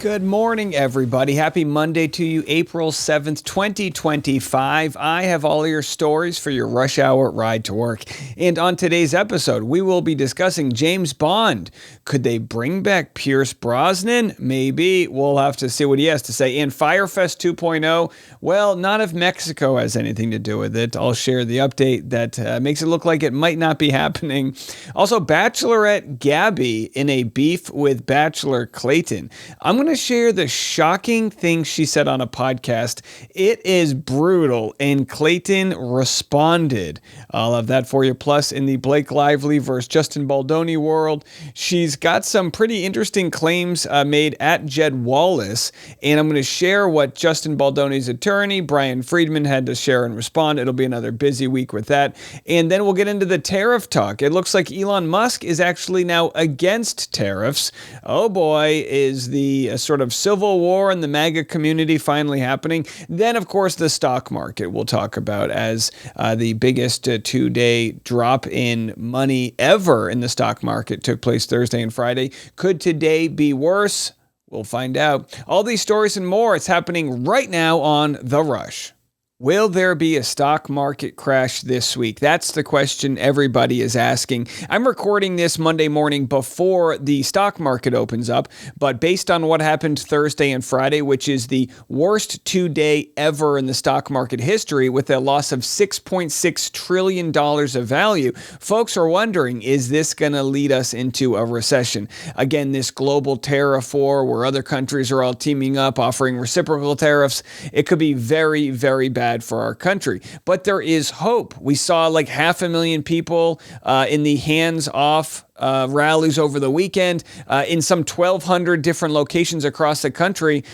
Good morning, everybody. Happy Monday to you, April 7th, 2025. I have all your stories for your rush hour ride to work. And on today's episode, we will be discussing James Bond. Could they bring back Pierce Brosnan? Maybe. We'll have to see what he has to say. And Fyre Fest 2.0, well, not if Mexico has anything to do with it. I'll share the update that makes it look like it might not be happening. Also, Bachelorette GABBY in a beef with Bachelor Clayton. I'm going to share the shocking thing she said on a podcast. It is brutal, and Clayton responded. I'll have that for you. Plus, in the Blake Lively versus Justin Baldoni world, she's got some pretty interesting claims made at Jed Wallace, and I'm going to share what Justin Baldoni's attorney, Brian Friedman, had to share and respond. It'll be another busy week with that. And then we'll get into the tariff talk. It looks like Elon Musk is actually now against tariffs. Oh boy, is the sort of civil war in the MAGA community finally happening. Then, of course, the stock market we'll talk about as the biggest two-day drop in money ever in the stock market took place Thursday and Friday. Could today be worse? We'll find out. All these stories and more, it's happening right now on The Rush. Will there be a stock market crash this week? That's the question everybody is asking. I'm recording this Monday morning before the stock market opens up, but based on what happened Thursday and Friday, which is the worst two-day ever in the stock market history with a loss of $6.6 trillion of value, folks are wondering, is this going to lead us into a recession? Again, this global tariff war where other countries are all teaming up, offering reciprocal tariffs, it could be very, very bad for our country. But there is hope. We saw like 500,000 people in the hands-off rallies over the weekend in some 1,200 different locations across the country,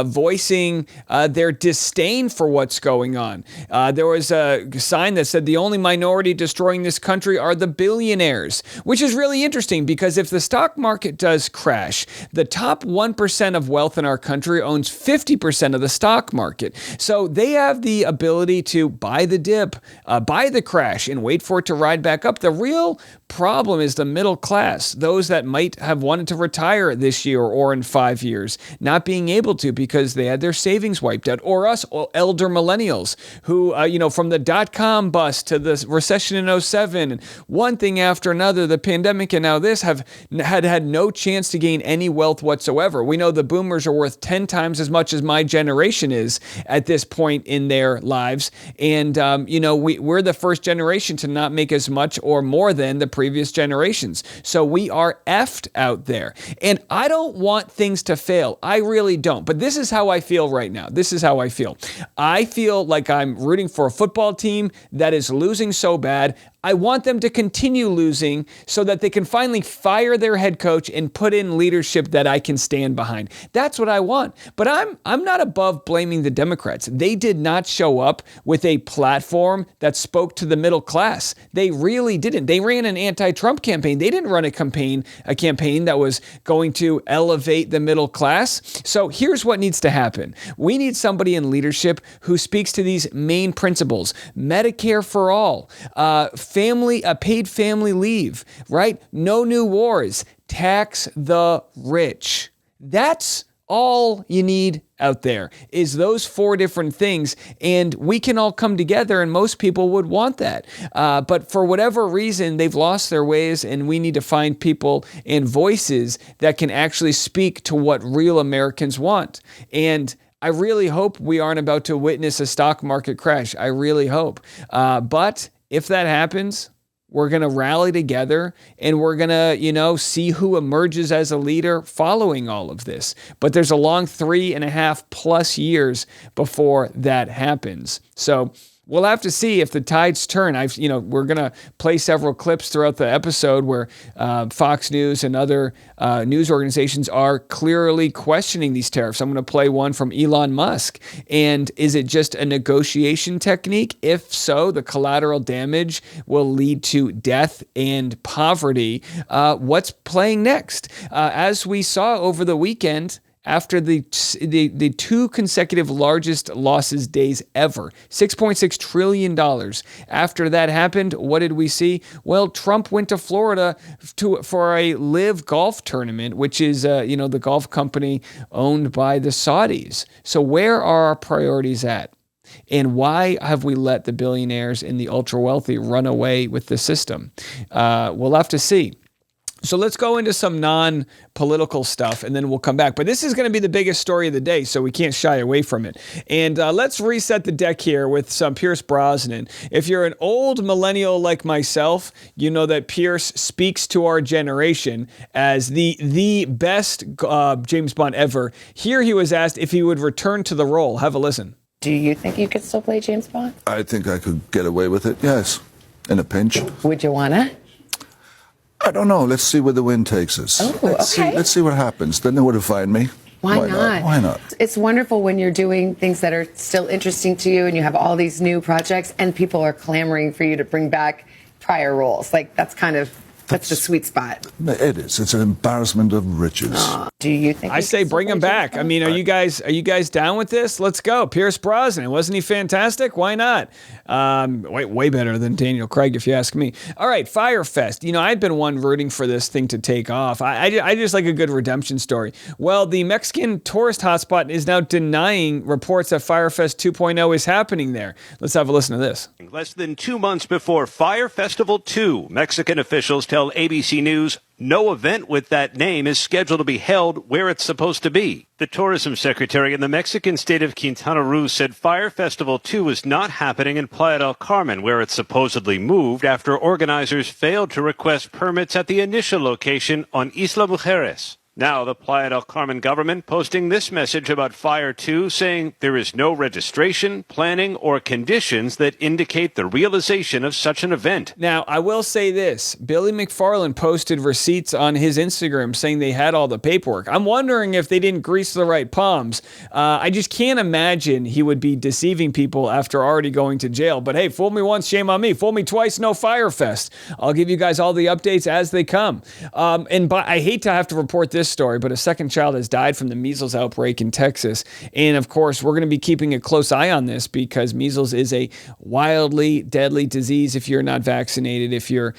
voicing their disdain for what's going on. There was a sign that said the only minority destroying this country are the billionaires, which is really interesting because if the stock market does crash, the top 1% of wealth in our country owns 50% of the stock market. So they have the ability to buy the dip, buy the crash, and wait for it to ride back up. The real problem is the middle class, those that might have wanted to retire this year or in 5 years, not being able to because they had their savings wiped out, or us elder millennials who, from the dot-com bust to the recession in '07, and one thing after another, the pandemic and now this, have had no chance to gain any wealth whatsoever. We know the boomers are worth 10 times as much as my generation is at this point in their lives, and we're the first generation to not make as much or more than the previous generations. So we are effed out there. And I don't want things to fail. I really don't. But this is how I feel right now. This is how I feel. I feel like I'm rooting for a football team that is losing so bad. I want them to continue losing so that they can finally fire their head coach and put in leadership that I can stand behind. That's what I want. But I'm not above blaming the Democrats. They did not show up with a platform that spoke to the middle class. They really didn't. They ran an anti-Trump campaign. They didn't run a campaign that was going to elevate the middle class. So here's what needs to happen. We need somebody in leadership who speaks to these main principles. Medicare for all, paid family leave, right? No new wars, tax the rich. That's all you need out there is those 4 different things, and we can all come together, and most people would want that. But for whatever reason, they've lost their ways, and we need to find people and voices that can actually speak to what real Americans want. And I really hope we aren't about to witness a stock market crash. I really hope. But if that happens, we're going to rally together and we're going to, see who emerges as a leader following all of this. But there's a long 3.5+ years before that happens. So we'll have to see if the tides turn. We're going to play several clips throughout the episode where Fox News and other news organizations are clearly questioning these tariffs. I'm going to play one from Elon Musk. And is it just a negotiation technique? If so, the collateral damage will lead to death and poverty. What's playing next? As we saw over the weekend, after the two consecutive largest losses days ever, $6.6 trillion. After that happened, what did we see? Well, Trump went to Florida for a live golf tournament, which is, the golf company owned by the Saudis. So where are our priorities at? And why have we let the billionaires and the ultra wealthy run away with the system? We'll have to see. So let's go into some non-political stuff, and then we'll come back. But this is going to be the biggest story of the day, so we can't shy away from it. And let's reset the deck here with some Pierce Brosnan. If you're an old millennial like myself, you know that Pierce speaks to our generation as the best James Bond ever. Here he was asked if he would return to the role. Have a listen. Do you think you could still play James Bond? I think I could get away with it, yes, in a pinch. Would you want to? I don't know. Let's see where the wind takes us. Oh, okay. Let's see what happens. Then they would have find me. Why not? Why not? It's wonderful when you're doing things that are still interesting to you and you have all these new projects and people are clamoring for you to bring back prior roles. Like, that's the sweet spot. It is. It's an embarrassment of riches. Do you think? I say bring him back. I mean, are you guys down with this? Let's go. Pierce Brosnan, wasn't he fantastic? Why not? Way better than Daniel Craig, if you ask me. All right, Fyre Fest. I'd been one rooting for this thing to take off. I just like a good redemption story. Well, the Mexican tourist hotspot is now denying reports that Fyre Fest 2.0 is happening there. Let's have a listen to this. Less than 2 months before Fyre Festival 2, Mexican officials tell ABC News no event with that name is scheduled to be held where it's supposed to be. The tourism secretary in the Mexican state of Quintana Roo said Fyre Festival 2 is not happening in Playa del Carmen, where it supposedly moved after organizers failed to request permits at the initial location on Isla Mujeres. Now, the Playa del Carmen government posting this message about Fyre 2, saying there is no registration, planning, or conditions that indicate the realization of such an event. Now, I will say this. Billy McFarland posted receipts on his Instagram saying they had all the paperwork. I'm wondering if they didn't grease the right palms. I just can't imagine he would be deceiving people after already going to jail. But hey, fool me once, shame on me. Fool me twice, no Fyre Fest. I'll give you guys all the updates as they come. I hate to have to report this story, but a second child has died from the measles outbreak in Texas. And of course, we're going to be keeping a close eye on this because measles is a wildly deadly disease if you're not vaccinated, if you're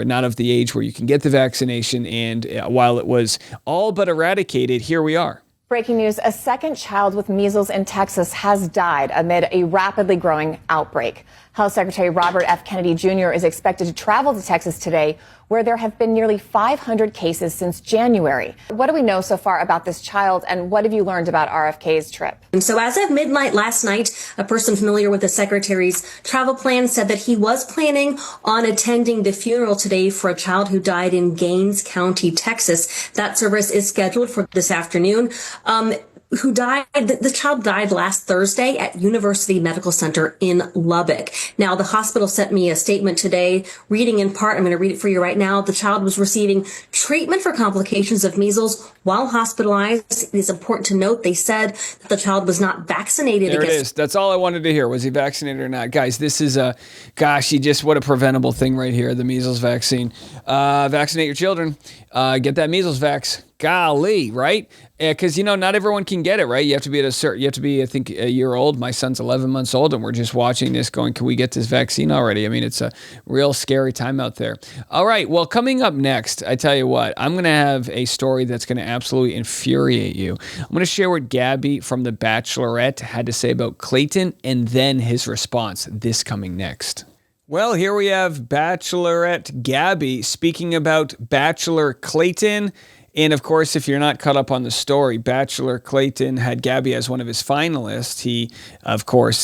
not of the age where you can get the vaccination. And while it was all but eradicated, here we are. Breaking news, a second child with measles in Texas has died amid a rapidly growing outbreak. Health Secretary Robert F. Kennedy Jr. is expected to travel to Texas today, where there have been nearly 500 cases since January. What do we know so far about this child, and what have you learned about RFK's trip? And so as of midnight last night, a person familiar with the secretary's travel plan said that he was planning on attending the funeral today for a child who died in Gaines County, Texas. That service is scheduled for this afternoon. The child died last Thursday at University Medical Center in Lubbock. Now, the hospital sent me a statement today, reading in part, I'm going to read it for you right now. The child was receiving treatment for complications of measles while hospitalized. It is important to note they said that the child was not vaccinated against. There it is. That's all I wanted to hear. Was he vaccinated or not? Guys, this is what a preventable thing right here, the measles vaccine. Vaccinate your children. Get that measles vax. Golly, right? Because, not everyone can get it, right? You have to be I think, a year old. My son's 11 months old, and we're just watching this going, can we get this vaccine already? I mean, it's a real scary time out there. All right, well, coming up next, I tell you what, I'm going to have a story that's going to absolutely infuriate you. I'm going to share what Gabby from The Bachelorette had to say about Clayton and then his response. This coming next. Well, here we have Bachelorette Gabby speaking about Bachelor Clayton. And of course, if you're not caught up on the story, Bachelor Clayton had Gabby as one of his finalists.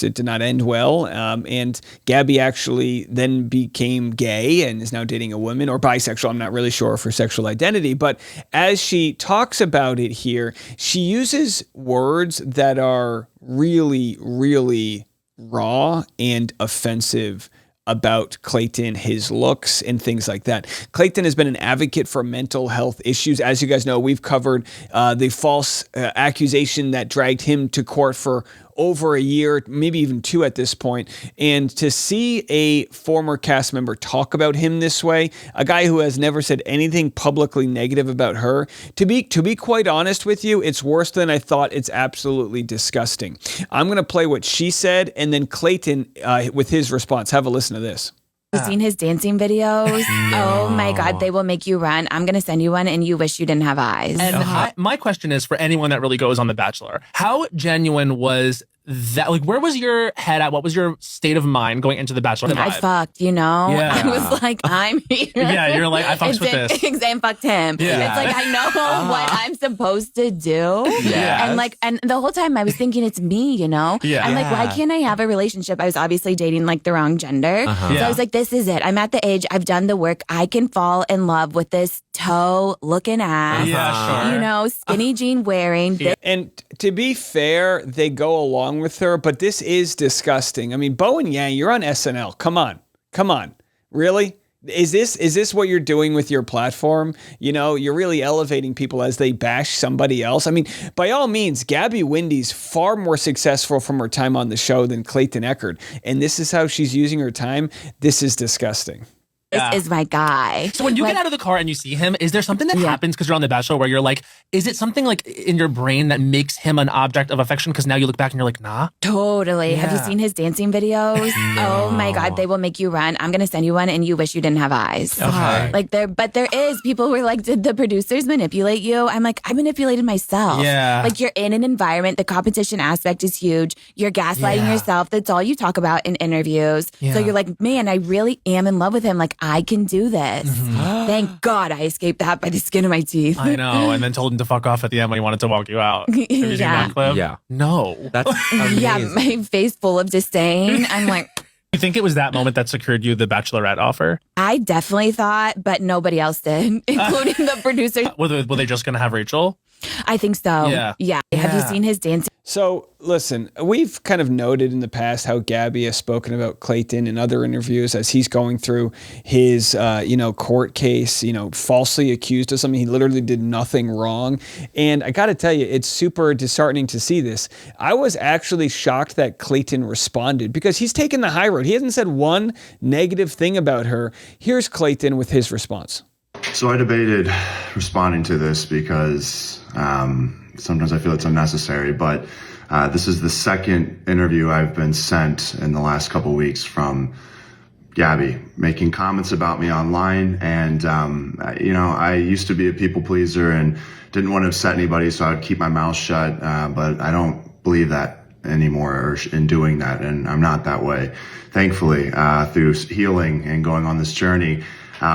It did not end well. And Gabby actually then became gay and is now dating a woman, or bisexual. I'm not really sure of her sexual identity. But as she talks about it here, she uses words that are really, really raw and offensive about Clayton, his looks, and things like that. Clayton has been an advocate for mental health issues. As you guys know, we've covered the false accusation that dragged him to court for over a year, maybe even 2 at this point. And to see a former cast member talk about him this way, a guy who has never said anything publicly negative about her, to be quite honest with you, it's worse than I thought. It's absolutely disgusting. I'm going to play what she said, and then Clayton with his response. Have a listen to this. You've seen his dancing videos? No. Oh my God, they will make you run. I'm going to send you one and you wish you didn't have eyes. And my question is for anyone that really goes on The Bachelor, how genuine was that? Like, where was your head at? What was your state of mind going into The Bachelor? I fucked, you know? Yeah. I was like, I'm here. Yeah, you're like, I fucked with this. And fucked him. Yeah. It's like, I know what I'm supposed to do. Yes. And the whole time I was thinking it's me, you know? Yeah. I'm like, why can't I have a relationship? I was obviously dating like the wrong gender. So I was like, this is it. I'm at the age, I've done the work. I can fall in love with this toe looking ass. Yeah, sure. You know, skinny jean wearing. And to be fair, they go along with her, but this is disgusting. I mean, Bo and Yang, you're on SNL. Come on. Really? Is this what you're doing with your platform? You know, you're really elevating people as they bash somebody else. I mean, by all means, GABBY Windey's far more successful from her time on the show than Clayton Echard. And this is how she's using her time. This is disgusting. This is my guy. So when you get out of the car and you see him, is there something that happens because you're on The Bachelor where you're like, is it something like in your brain that makes him an object of affection? Because now you look back and you're like, nah. Totally. Yeah. Have you seen his dancing videos? Oh my God, they will make you run. I'm going to send you one and you wish you didn't have eyes. Okay. Like but there is people were like, did the producers manipulate you? I'm like, I manipulated myself. Yeah. Like you're in an environment, the competition aspect is huge. You're gaslighting yourself. That's all you talk about in interviews. Yeah. So you're like, man, I really am in love with him. Like I can do this. Thank God I escaped that by the skin of my teeth. I know. And then told him to fuck off at the end when he wanted to walk you out. Have you seen that clip? Yeah. No. That's amazing. Yeah, my face full of disdain. I'm like, You think it was that moment that secured you the Bachelorette offer? I definitely thought, but nobody else did, including the producers. Were they just going to have Rachel? I think so. Yeah. Have you seen his dancing? So, listen, we've kind of noted in the past how Gabby has spoken about Clayton in other interviews as he's going through his, court case, falsely accused of something. He literally did nothing wrong. And I got to tell you, it's super disheartening to see this. I was actually shocked that Clayton responded because he's taken the high road. He hasn't said one negative thing about her. Here's Clayton with his response. So I debated responding to this because sometimes I feel it's unnecessary, but this is the second interview I've been sent in the last couple weeks from Gabby, making comments about me online. And, I used to be a people pleaser and didn't want to upset anybody, so I would keep my mouth shut. But I don't believe that anymore or in doing that, and I'm not that way. Thankfully, through healing and going on this journey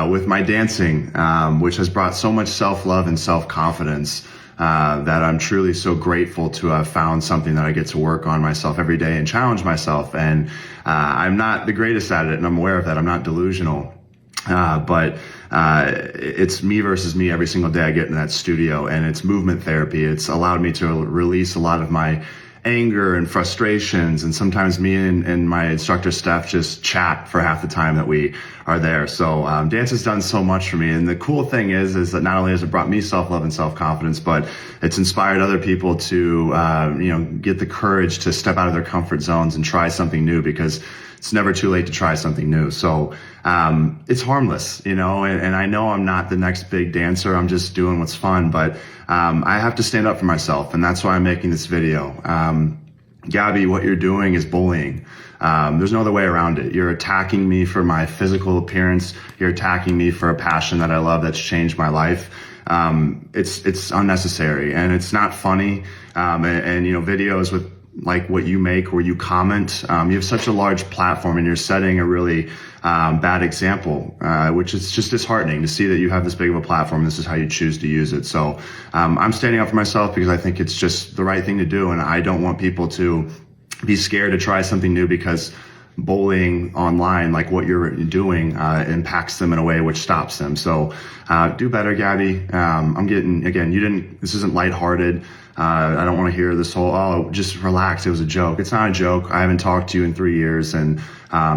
with my dancing, which has brought so much self-love and self-confidence, that I'm truly so grateful to have found something that I get to work on myself every day and challenge myself. And I'm not the greatest at it, and I'm aware of that. I'm not delusional. But it's me versus me every single day I get in that studio, and it's movement therapy. It's allowed me to release a lot of my anger and frustrations, and sometimes me and my instructor Steph just chat for half the time that we are there. So dance has done so much for me, and the cool thing is that not only has it brought me self-love and self-confidence, but it's inspired other people to get the courage to step out of their comfort zones and try something new, because it's never too late to try something new. So it's harmless, and I know I'm not the next big dancer. I'm just doing what's fun, but I have to stand up for myself, and that's why I'm making this video. Gabby, what you're doing is bullying. There's no other way around it. You're attacking me for my physical appearance. You're attacking me for a passion that I love that's changed my life. It's unnecessary, and it's not funny. And videos with like what you make where you comment, you have such a large platform, and you're setting a really bad example, which is just disheartening to see that you have this big of a platform. This is how you choose to use it. So I'm standing up for myself because I think it's just the right thing to do, and I don't want people to be scared to try something new because bullying online, like what you're doing, impacts them in a way which stops them. So do better, Gabby. This isn't lighthearted. I don't want to hear this whole, just relax, it was a joke. It's not a joke. I haven't talked to you in 3 years, and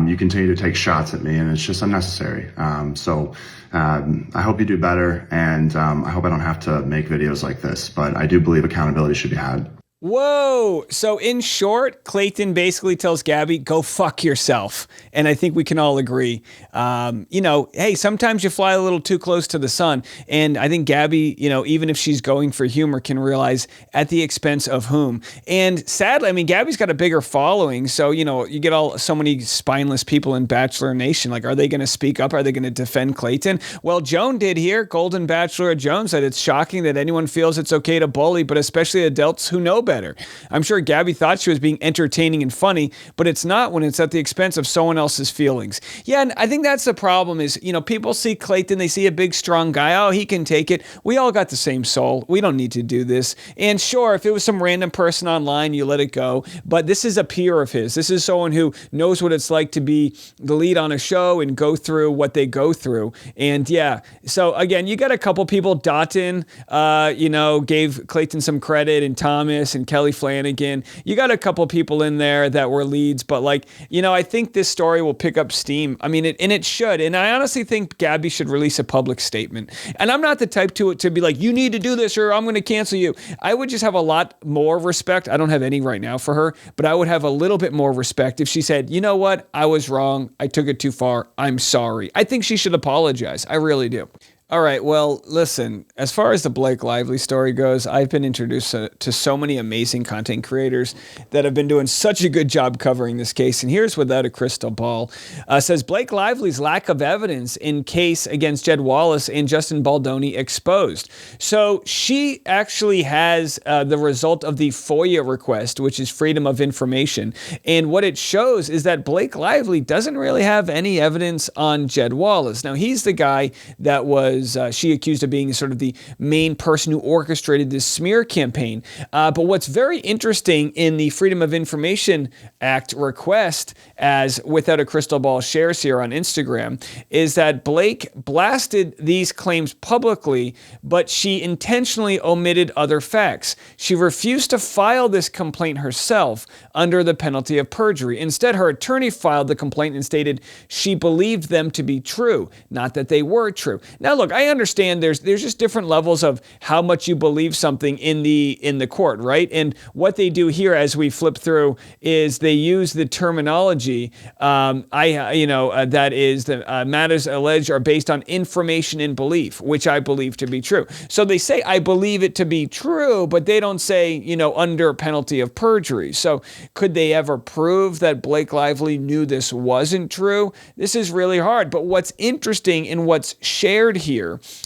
you continue to take shots at me, and it's just unnecessary. So I hope you do better, and I hope I don't have to make videos like this, but I do believe accountability should be had. Whoa. So in short, Clayton basically tells Gabby, go fuck yourself. And I think we can all agree. Hey, sometimes you fly a little too close to the sun. And I think Gabby, even if she's going for humor, can realize at the expense of whom. And sadly, I mean, Gabby's got a bigger following. So, you get so many spineless people in Bachelor Nation. Like, are they going to speak up? Are they going to defend Clayton? Well, Joan did here. Golden Bachelor Joan said it's shocking that anyone feels it's okay to bully, but especially adults who know better. I'm sure Gabby thought she was being entertaining and funny, but it's not when it's at the expense of someone else's feelings. Yeah, and I think that's the problem is, people see Clayton, they see a big, strong guy. Oh, he can take it. We all got the same soul. We don't need to do this. And sure, if it was some random person online, you let it go. But this is a peer of his. This is someone who knows what it's like to be the lead on a show and go through what they go through. And yeah, so again, you got a couple people. Dotton, gave Clayton some credit, and Thomas and Kelly Flanagan. You got a couple people in there that were leads, but I think this story will pick up steam. I mean, it should. And I honestly think Gabby should release a public statement. And I'm not the type to be like, you need to do this or I'm going to cancel you. I would just have a lot more respect. I don't have any right now for her, but I would have a little bit more respect if she said, you know what? I was wrong. I took it too far. I'm sorry. I think she should apologize. I really do. All right, well, listen, as far as the Blake Lively story goes, I've been introduced to so many amazing content creators that have been doing such a good job covering this case. And here's Without a Crystal Ball. Says Blake Lively's lack of evidence in case against Jed Wallace and Justin Baldoni exposed. So she actually has the result of the FOIA request, which is Freedom of Information. And what it shows is that Blake Lively doesn't really have any evidence on Jed Wallace. Now, he's the guy that was she accused of being sort of the main person who orchestrated this smear campaign. But what's very interesting in the Freedom of Information Act request, as Without a Crystal Ball shares here on Instagram, is that Blake blasted these claims publicly, but she intentionally omitted other facts. She refused to file this complaint herself under the penalty of perjury. Instead, her attorney filed the complaint and stated she believed them to be true, not that they were true. Now, look, I understand there's just different levels of how much you believe something in the court, right? And what they do here, as we flip through, is they use the terminology. That is the matters alleged are based on information and belief, which I believe to be true. So they say I believe it to be true, but they don't say under penalty of perjury. So could they ever prove that Blake Lively knew this wasn't true? This is really hard. But what's interesting and what's shared here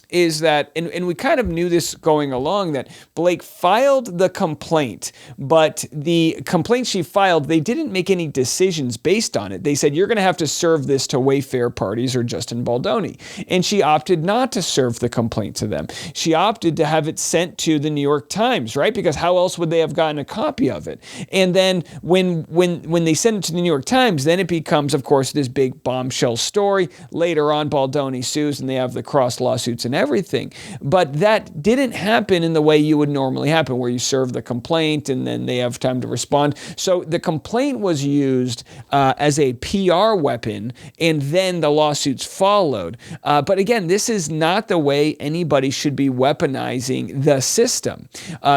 is that, and we kind of knew this going along, that Blake filed the complaint, but the complaint she filed, they didn't make any decisions based on it. They said, you're going to have to serve this to Wayfair Parties or Justin Baldoni. And she opted not to serve the complaint to them. She opted to have it sent to the New York Times, right? Because how else would they have gotten a copy of it? And then when they send it to the New York Times, then it becomes, of course, this big bombshell story. Later on, Baldoni sues and they have the cross lawsuits and everything. But that didn't happen in the way you would normally happen, where you serve the complaint and then they have time to respond. So the complaint was used as a PR weapon, and then the lawsuits followed. But again, this is not the way anybody should be weaponizing the system.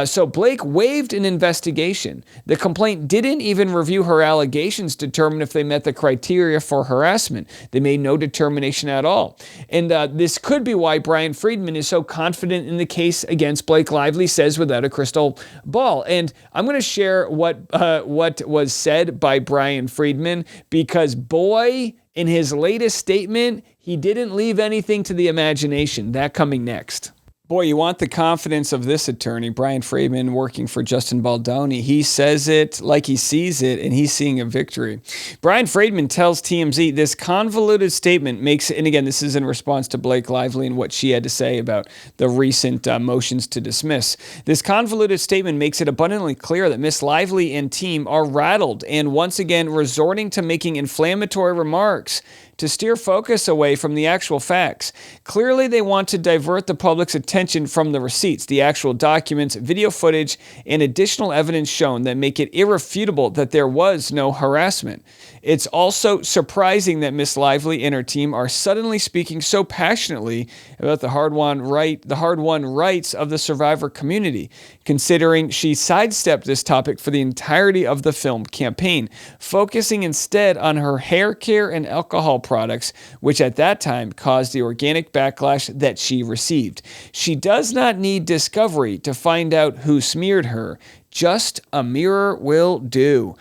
So Blake waived an investigation. The complaint didn't even review her allegations to determine if they met the criteria for harassment. They made no determination at all. And this could be why Brian Friedman is so confident in the case against Blake Lively, says Without a Crystal Ball. And I'm going to share what was said by Brian Friedman, because boy, in his latest statement, he didn't leave anything to the imagination. That coming next. Boy, you want the confidence of this attorney, Brian Friedman, working for Justin Baldoni. He says it like he sees it, and he's seeing a victory. Brian Friedman tells TMZ this convoluted statement makes, and again, this is in response to Blake Lively and what she had to say about the recent motions to dismiss. This convoluted statement makes it abundantly clear that Miss Lively and team are rattled and once again resorting to making inflammatory remarks to steer focus away from the actual facts. Clearly, they want to divert the public's attention from the receipts, the actual documents, video footage, and additional evidence shown that make it irrefutable that there was no harassment. It's also surprising that Miss Lively and her team are suddenly speaking so passionately about the hard-won rights of the survivor community, considering she sidestepped this topic for the entirety of the film campaign, focusing instead on her hair care and alcohol products, which at that time caused the organic backlash that she received. She does not need discovery to find out who smeared her. Just a mirror will do.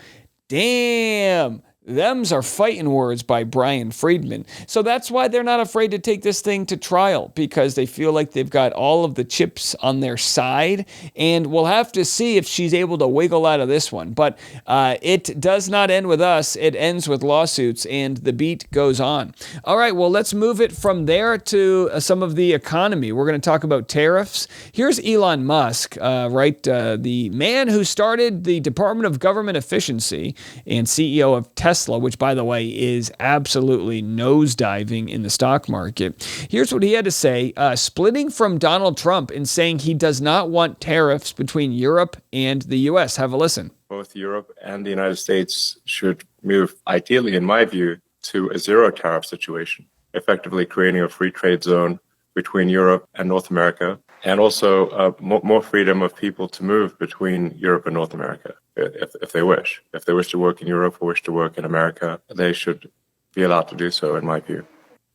Damn! Them's are fighting words by Brian Friedman. So that's why they're not afraid to take this thing to trial, because they feel like they've got all of the chips on their side, and we'll have to see if she's able to wiggle out of this one. But it does not end with us. It ends with lawsuits, and the beat goes on. All right, well, let's move it from there to some of the economy. We're going to talk about tariffs. Here's Elon Musk, the man who started the Department of Government Efficiency and CEO of Tesla, which, by the way, is absolutely nosediving in the stock market. Here's what he had to say, splitting from Donald Trump and saying he does not want tariffs between Europe and the U.S. Have a listen. Both Europe and the United States should move, ideally, in my view, to a zero tariff situation, effectively creating a free trade zone between Europe and North America, and also more freedom of people to move between Europe and North America if they wish. If they wish to work in Europe or wish to work in America, they should be allowed to do so, in my view.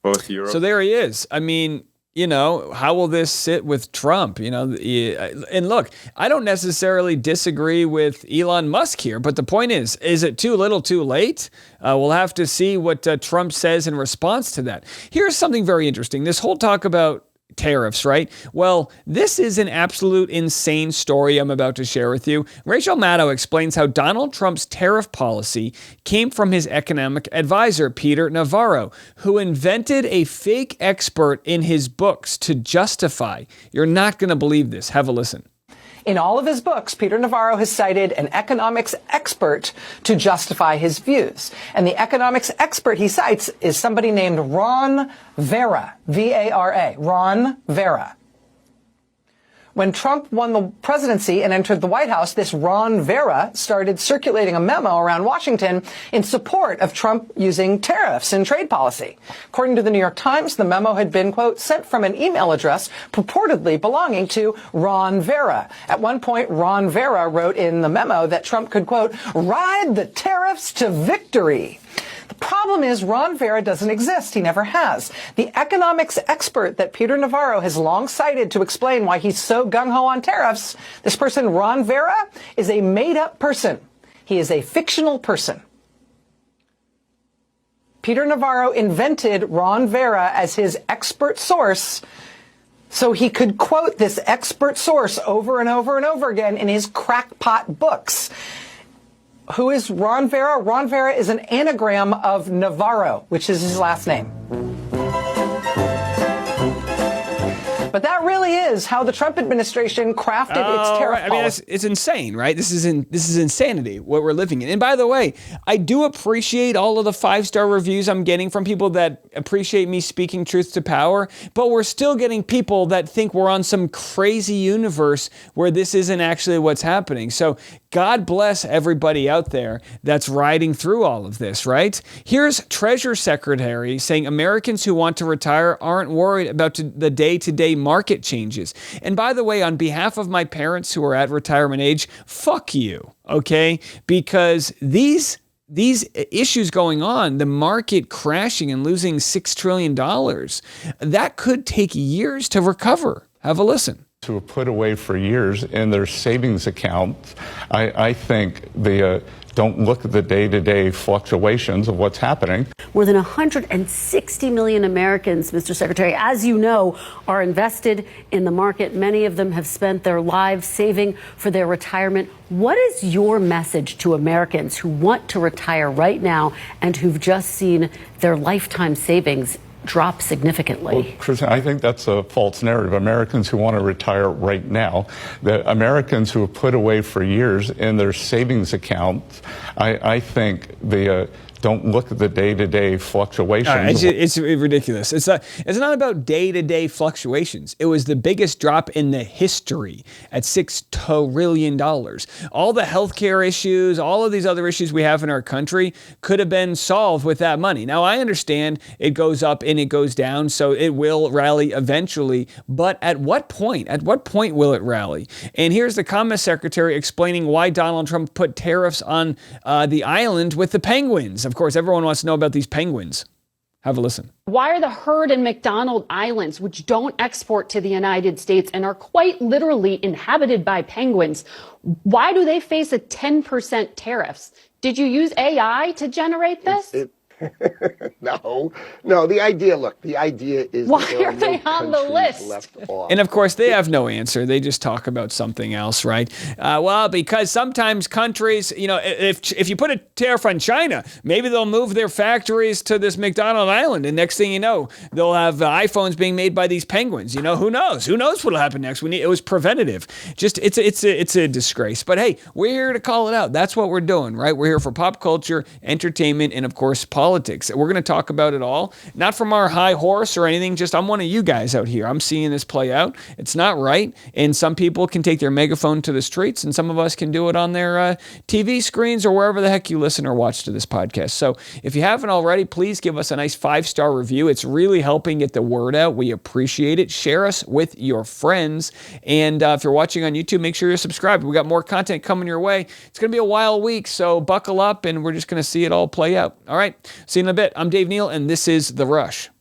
Both Europe. So there he is. I mean, how will this sit with Trump? And look, I don't necessarily disagree with Elon Musk here, but the point is it too little too late? We'll have to see what Trump says in response to that. Here's something very interesting. This whole talk about tariffs, right? Well, this is an absolute insane story I'm about to share with you. Rachel Maddow explains how Donald Trump's tariff policy came from his economic advisor, Peter Navarro, who invented a fake expert in his books to justify. You're not going to believe this. Have a listen. In all of his books, Peter Navarro has cited an economics expert to justify his views. And the economics expert he cites is somebody named Ron Vera, V-A-R-A, Ron Vera. When Trump won the presidency and entered the White House, this Ron Vera started circulating a memo around Washington in support of Trump using tariffs in trade policy. According to the New York Times, the memo had been, quote, sent from an email address purportedly belonging to Ron Vera. At one point, Ron Vera wrote in the memo that Trump could, quote, ride the tariffs to victory. The problem is Ron Vera doesn't exist. He never has. The economics expert that Peter Navarro has long cited to explain why he's so gung-ho on tariffs, this person, Ron Vera, is a made-up person. He is a fictional person. Peter Navarro invented Ron Vera as his expert source so he could quote this expert source over and over and over again in his crackpot books. Who is Ron Vera? Ron Vera is an anagram of Navarro, which is his last name. But that really is how the Trump administration crafted its tariff policy. It's insane, right? This is insanity, what we're living in. And by the way, I do appreciate all of the 5-star reviews I'm getting from people that appreciate me speaking truth to power, but we're still getting people that think we're on some crazy universe where this isn't actually what's happening. So God bless everybody out there that's riding through all of this, right? Here's Treasury Secretary saying Americans who want to retire aren't worried about the day-to-day market changes. And by the way, on behalf of my parents who are at retirement age, fuck you, okay? Because these issues going on, the market crashing and losing $6 trillion, that could take years to recover. Have a listen. To have put away for years in their savings accounts, I think they don't look at the day-to-day fluctuations of what's happening. More than 160 million Americans, Mr. Secretary, as you know, are invested in the market. Many of them have spent their lives saving for their retirement. What is your message to Americans who want to retire right now and who've just seen their lifetime savings drop significantly? Well, Chris, I think that's a false narrative. Americans who want to retire right now, the Americans who have put away for years in their savings accounts, I think they don't look at the day-to-day fluctuations. It's ridiculous. It's not about day-to-day fluctuations. It was the biggest drop in the history at $6 trillion. All the healthcare issues, all of these other issues we have in our country could have been solved with that money. Now, I understand it goes up and it goes down, so it will rally eventually. But at what point? At what point will it rally? And here's the Commerce Secretary explaining why Donald Trump put tariffs on the island with the penguins. Of course, everyone wants to know about these penguins. Have a listen. Why are the herd and McDonald Islands, which don't export to the United States and are quite literally inhabited by penguins, why do they face a 10% tariffs? Did you use AI to generate this? No. The idea is why are they on the list? Left off. And of course, they have no answer. They just talk about something else, right? Well, because sometimes countries, if you put a tariff on China, maybe they'll move their factories to this McDonald Island, and next thing you know, they'll have iPhones being made by these penguins. Who knows? Who knows what'll happen next? It was preventative. Just it's a disgrace. But hey, we're here to call it out. That's what we're doing, right? We're here for pop culture, entertainment, and of course, politics. We're going to talk about it all, not from our high horse or anything, just I'm one of you guys out here. I'm seeing this play out. It's not right, and some people can take their megaphone to the streets, and some of us can do it on their TV screens or wherever the heck you listen or watch to this podcast. So if you haven't already, please give us a nice 5-star review. It's really helping get the word out. We appreciate it. Share us with your friends, and if you're watching on YouTube, make sure you're subscribed. We got more content coming your way. It's going to be a wild week, so buckle up, and we're just going to see it all play out. All right. See you in a bit. I'm Dave Neal, and this is The Rush.